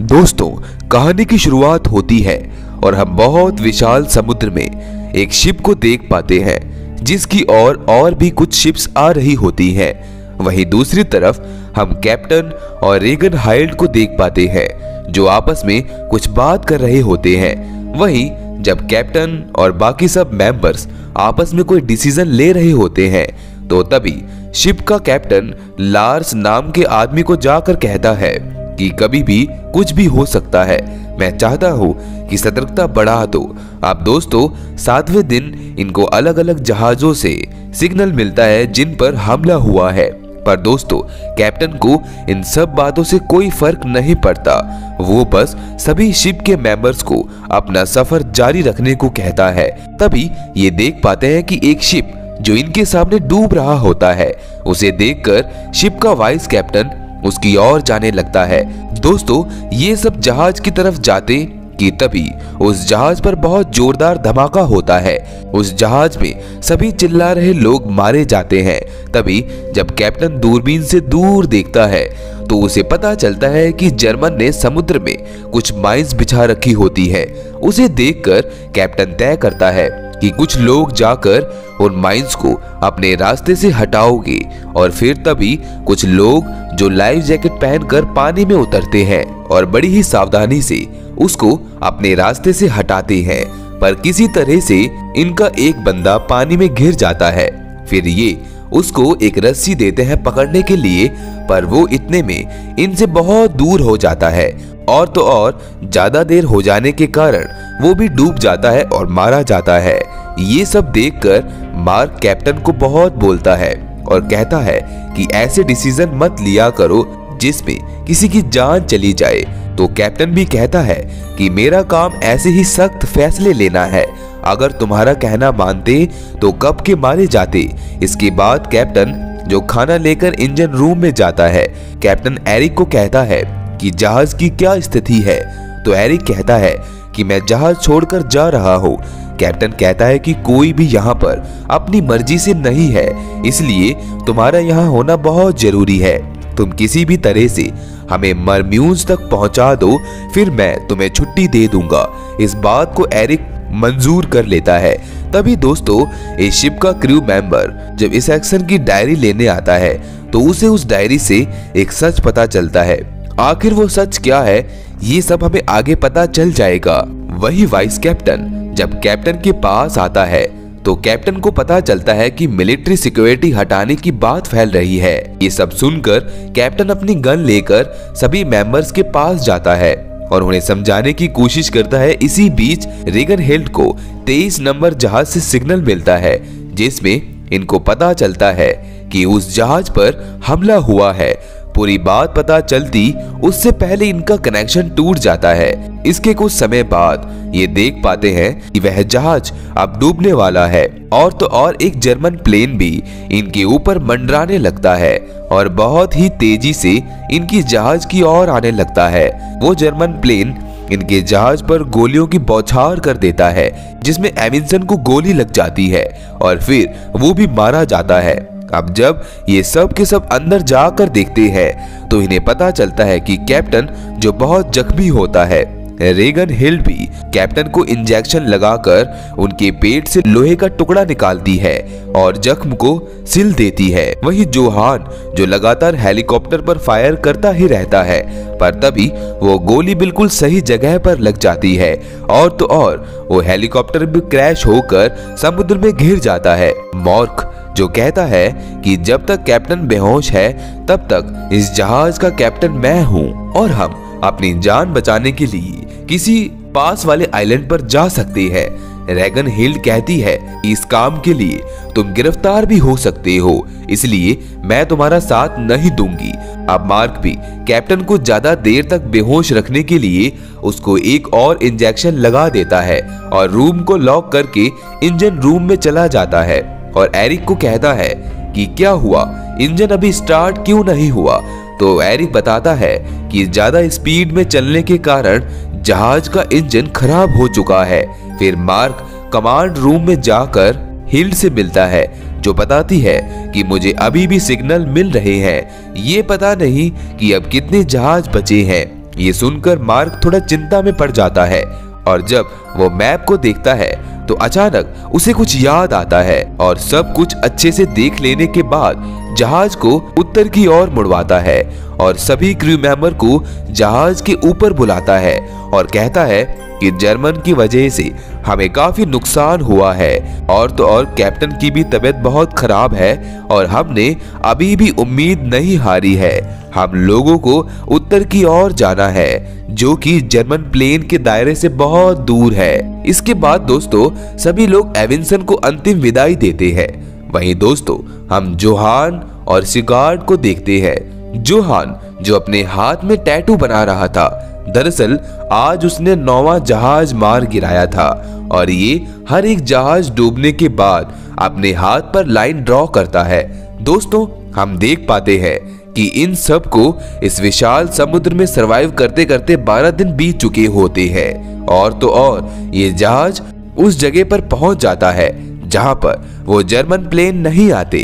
दोस्तों, कहानी की शुरुआत होती है और हम बहुत विशाल समुद्र में एक शिप को देख पाते हैं जिसकी और भी कुछ शिप्स आ रही होती हैं। वहीं दूसरी तरफ हम कैप्टन और रेगन हाइल्ड को देख पाते हैं जो आपस में कुछ बात कर रहे होते हैं। वहीं जब कैप्टन और बाकी सब मेंबर्स आपस में कोई डिसीजन ले रहे होते हैं तो तभी शिप का कैप्टन लार्स नाम के आदमी को जाकर कहता है कि कभी भी कुछ भी हो सकता है, मैं चाहता हूँ कि सतर्कता बढ़ा दो। अब दोस्तों, 7वें दिन इनको अलग अलग जहाजों से सिग्नल मिलता है जिन पर हमला हुआ है। पर दोस्तों, कैप्टन को इन सब बातों से कोई फर्क नहीं पड़ता। वो बस सभी शिप के मेंबर्स को अपना सफर जारी रखने को कहता है। तभी ये देख पाते हैं कि एक शिप जो इनके सामने डूब रहा होता है, उसे देखकर शिप का वाइस कैप्टन उसकी ओर जाने लगता है। दोस्तों, ये सब जहाज की तरफ जाते कि तभी उस जहाज पर बहुत जोरदार धमाका होता है। उस जहाज में सभी चिल्ला रहे लोग मारे जाते हैं। तभी जब कैप्टन दूरबीन से दूर देखता है तो उसे पता चलता है कि जर्मन ने समुद्र में कुछ माइंस बिछा रखी होती है। उसे देखकर कैप्टन तय करता है कि कुछ लोग जाकर उन माइंस को अपने रास्ते से हटाओगे और फिर तभी कुछ लोग जो लाइफ जैकेट पहनकर पानी में उतरते हैं और बड़ी ही सावधानी से उसको अपने रास्ते से हटाते हैं। पर किसी तरह से इनका एक बंदा पानी में घिर जाता है। फिर ये उसको एक रस्सी देते हैं पकड़ने के लिए, पर वो इतने में इनसे बहुत दूर हो जाता है और तो और ज्यादा देर हो जाने के कारण वो भी डूब जाता है और मारा जाता है। ये सब देखकर मार्क कैप्टन को बहुत बोलता है और कहता है कि ऐसे डिसीजन मत लिया करो जिसमें किसी की जान चली जाए। तो कैप्टन भी कहता है कि मेरा काम ऐसे ही सख्त फैसले लेना है, अगर तुम्हारा कहना मानते तो कब के मारे जाते। इसके बाद कैप्टन जो खाना लेकर इंजन रूम में जाता है, कैप्टन एरिक को कहता है कि जहाज की क्या स्थिति है। तो एरिक कहता है कि मैं जहाज छोड़कर जा रहा हूँ। कैप्टन कहता है कि कोई भी यहाँ पर अपनी मर्जी से नहीं है, इसलिए तुम्हारा यहाँ होना बहुत जरूरी है। तुम किसी भी तरह से हमें मरम्यूज तक पहुंचा दो, फिर मैं तुम्हें छुट्टी दे दूंगा। इस बात को एरिक मंजूर कर लेता है। तभी दोस्तों, इस शिप का क्रू मेंबर जब इस एक्शन की डायरी लेने आता है तो उसे उस डायरी से एक सच पता चलता है। आखिर वो सच क्या है, ये सब हमें आगे पता चल जाएगा। वही वाइस कैप्टन जब कैप्टन के पास आता है तो कैप्टन को पता चलता है कि मिलिट्री सिक्योरिटी हटाने की बात फैल रही है। ये सब सुनकर कैप्टन अपनी गन लेकर सभी मेंबर्स के पास जाता है और उन्हें समझाने की कोशिश करता है। इसी बीच रेगन हिल्ड को 23 नंबर जहाज से सिग्नल मिलता है जिसमें इनको पता चलता है कि उस जहाज पर हमला हुआ है। पूरी बात पता चलती उससे पहले इनका कनेक्शन टूट जाता है। इसके कुछ समय बाद ये देख पाते हैं कि वह जहाज अब डूबने वाला है और तो और एक जर्मन प्लेन भी इनके ऊपर मंडराने लगता है और बहुत ही तेजी से इनकी जहाज की ओर आने लगता है। वो जर्मन प्लेन इनके जहाज पर गोलियों की बौछार कर देता है जिसमें एविंसन को गोली लग जाती है और फिर वो भी मारा जाता है। अब जब ये सब के सब अंदर जाकर देखते हैं तो इन्हें पता चलता है कि कैप्टन जो बहुत जख्मी होता है। रेगन हिल्ड भी कैप्टन को इंजेक्शन लगाकर उनके पेट से लोहे का टुकड़ा निकालती है और जख्म को सिल देती है। वहीं जोहान जो लगातार हेलीकॉप्टर पर फायर करता ही रहता है, पर तभी वो गोली बिल्कुल सही जगह पर लग जाती है और तो और वो हेलीकॉप्टर भी क्रैश होकर समुद्र में घिर जाता है। मॉर्क जो कहता है कि जब तक कैप्टन बेहोश है तब तक इस जहाज का कैप्टन मैं हूँ और हम अपनी जान बचाने के लिए किसी पास वाले आइलैंड पर जा सकते हैं। रेगन हिल्ड कहती है कि इस काम के लिए तुम गिरफ्तार भी हो सकते हो, इसलिए मैं तुम्हारा साथ नहीं दूंगी। अब मार्क भी कैप्टन को ज्यादा देर तक बेहोश रखने के लिए उसको एक और इंजेक्शन लगा देता है और रूम को लॉक करके इंजन रूम में चला जाता है और एरिक को कहता है कि क्या हुआ, इंजन अभी स्टार्ट क्यों नहीं हुआ। तो एरिक बताता है कि ज्यादा स्पीड में चलने के कारण जहाज का इंजन खराब हो चुका है। फिर मार्क कमांड रूम में जाकर हिल्ड से मिलता है जो बताती है कि मुझे अभी भी सिग्नल मिल रहे हैं, ये पता नहीं कि अब कितने जहाज बचे हैं। ये सुनकर मार्क थोड़ा चिंता में पड़ जाता है और जब वो मैप को देखता है तो अचानक उसे कुछ याद आता है और सब कुछ अच्छे से देख लेने के बाद जहाज को उत्तर की ओर मुड़वाता है और सभी क्रू मेंबर को जहाज के ऊपर बुलाता है और कहता है कि जर्मन की वजह से हमें काफी नुकसान हुआ है और तो और कैप्टन की भी तबीयत बहुत खराब है और हमने अभी भी उम्मीद नहीं हारी है। हम लोगों को उत्तर की ओर जाना है जो कि जर्मन प्लेन के दायरे से बहुत दूर है। इसके बाद दोस्तों सभी लोग एविंसन को अंतिम विदाई देते हैं। वहीं दोस्तों हम जोहान और सिगार्ड को देखते हैं। जोहान जो अपने हाथ में टैटू बना रहा था, दरअसल आज उसने 9वां जहाज मार गिराया था और ये हर एक जहाज डूबने के बाद अपने हाथ पर लाइन ड्रॉ करता है। दोस्तों हम देख पाते हैं कि इन सब को इस विशाल समुद्र में सरवाइव करते करते 12 दिन बीत चुके होते हैं और तो और ये जहाज उस जगह पर पहुंच जाता है जहां पर वो जर्मन प्लेन नहीं आते।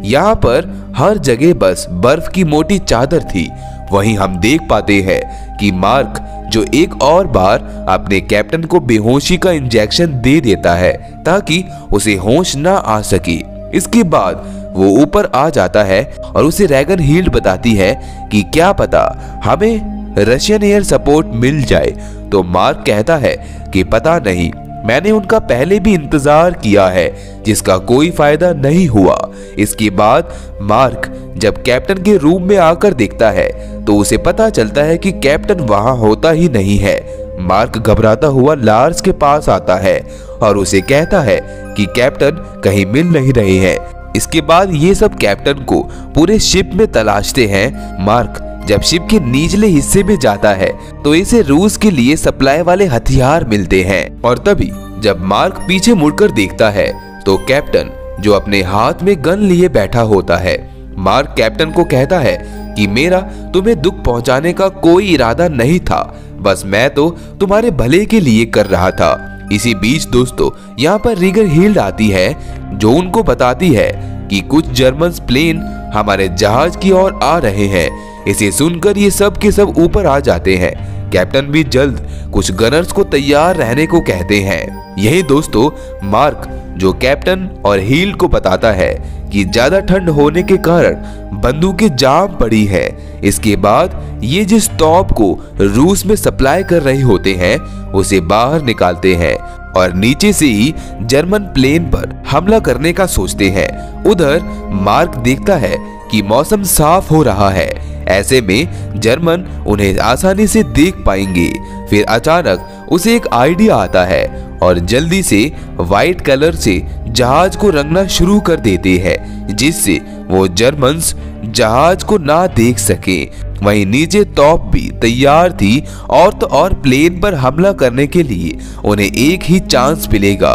यहाँ पर हर जगह बस बर्फ की मोटी चादर थी। वहीं हम देख पाते हैं कि मार्क जो एक और बार अपने कैप्टन को बेहोशी का इंजेक्शन दे देता है ताकि उसे होश ना आ सके। इसके बाद वो ऊपर आ जाता है और उसे रैगन हील्ड बताती है कि क्या पता हमें रशियन एयर सपोर्ट मिल जाए। तो मार्क कहता है कि पता नहीं, मैंने उनका पहले भी इंतजार किया है जिसका कोई फायदा नहीं हुआ। इसके बाद मार्क जब कैप्टन के रूम में आकर देखता है तो उसे पता चलता है कि कैप्टन वहां होता ही नहीं है। मार्क घबराता हुआ लार्स के पास आता है और उसे कहता है कि कैप्टन कहीं मिल नहीं रहे हैं। इसके बाद ये सब कैप्टन को पूरे शिप में तलाशते हैं। मार्क जब शिप के निचले हिस्से में जाता है तो इसे रूस के लिए सप्लाई वाले हथियार मिलते हैं और तभी जब मार्क पीछे मुड़कर देखता है तो कैप्टन जो अपने हाथ में गन लिए बैठा होता है। मार्क कैप्टन को कहता है कि मेरा तुम्हें दुख पहुंचाने का कोई इरादा नहीं था, बस मैं तो तुम्हारे भले के लिए कर रहा था। इसी बीच दोस्तों यहाँ पर रीगर हील्ड आती है जो उनको बताती है कि कुछ जर्मन प्लेन हमारे जहाज की ओर आ रहे हैं। इसे सुनकर ये सब के सब ऊपर आ जाते हैं। कैप्टन भी जल्द कुछ गनर्स को तैयार रहने को कहते हैं। यही दोस्तों मार्क जो कैप्टन और हील्ड को बताता है कि ज्यादा ठंड होने के कारण बंदूकें जाम पड़ी है। इसके बाद ये जिस तोप को रूस में सप्लाई कर रहे होते हैं उसे बाहर निकालते हैं और नीचे से ही जर्मन प्लेन पर हमला करने का सोचते हैं। उधर मार्क देखता है कि मौसम साफ हो रहा है, ऐसे में जर्मन उन्हें आसानी से देख पाएंगे। फिर अचानक उसे एक आइडिया आता है और जल्दी से व्हाइट कलर से जहाज को रंगना शुरू कर देते हैं जिससे वो जर्मन्स जहाज को ना देख सके। वहीं नीचे तोप भी तैयार थी और तो और प्लेन पर हमला करने के लिए उन्हें एक ही चांस मिलेगा।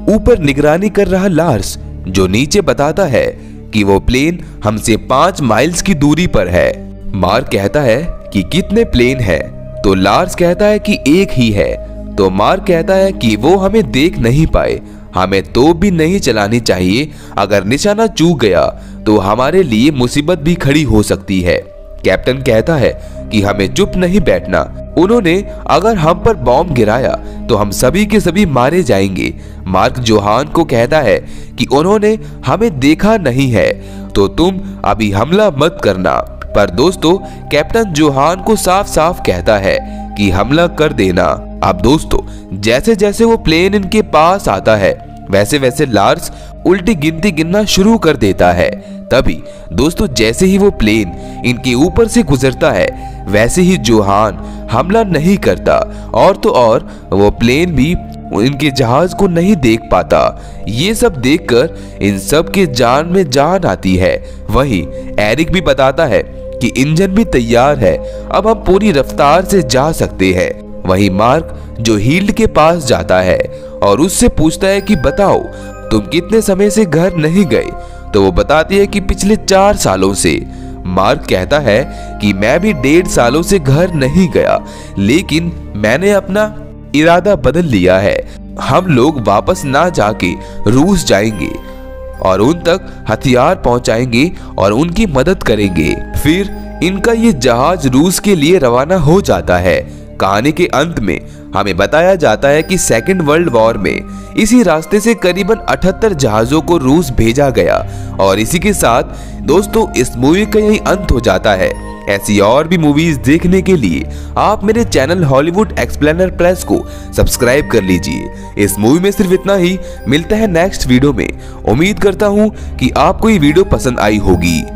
ऊपर निगरानी कर रहा लार्स जो नीचे बताता है कि वो प्लेन हमसे 5 माइल्स की दूरी पर है। मार्क कहता है कि कितने प्लेन हैं? तो लार्स कहता है कि एक ही है। तो मार्क कहता है कि वो हमें देख नहीं पाए, हमें तोप भी नहीं चलानी चाहिए, अगर निशाना चूक गया तो हमारे लिए मुसीबत भी खड़ी हो सकती है। कैप्टन कहता है कि हमें चुप नहीं बैठना, उन्होंने अगर हम पर बॉम्ब गिराया तो हम सभी के सभी मारे जाएंगे। मार्क जोहान को कहता है कि उन्होंने हमें देखा नहीं है तो तुम अभी हमला मत करना। पर दोस्तों कैप्टन जोहान को साफ साफ कहता है कि हमला कर देना। अब दोस्तों जैसे जैसे वो प्लेन इनके पास आता है वैसे वैसे लार्स उल्टी गिनती गिनना शुरू कर देता है। तभी दोस्तों जैसे ही वो प्लेन इनके ऊपर से गुजरता है वैसे ही जोहान हमला नहीं करता और तो और वो प्लेन भी इनके जहाज को नहीं देख पाता। ये सब देखकर इन सब के जान में जान आती है। वहीं एरिक भी बताता है कि इंजन भी तैयार है, अब हम पूरी रफ्तार से जा सकते हैं। वहीं मार्क जो हील्ड के पास जाता है और उससे पूछता है कि बताओ तुम कितने समय से घर नहीं गए? तो वो बताती है कि पिछले 4 सालों से। मार्क कहता है कि मैं भी 1.5 सालों से घर नहीं गया, लेकिन मैंने अपना इरादा बदल लिया है। हम लोग वापस ना जाके रूस जाएंगे और उन तक हथियार पहुंचाएंगे और उनकी मदद करेंगे। फिर इनका ये जहाज रूस के लिए रवाना हो जाता है। कहानी के अंत में हमें बताया जाता है कि सेकेंड वर्ल्ड वॉर में इसी रास्ते से करीबन 78 जहाजों को रूस भेजा गया। और इसी के साथ दोस्तों इस मूवी का यही अंत हो जाता है। ऐसी और भी मूवीज देखने के लिए आप मेरे चैनल हॉलीवुड एक्सप्लेनर प्लस को सब्सक्राइब कर लीजिए। इस मूवी में सिर्फ इतना ही। मिलता है नेक्स्ट वीडियो में। उम्मीद करता हूँ कि आपको ये वीडियो पसंद आई होगी।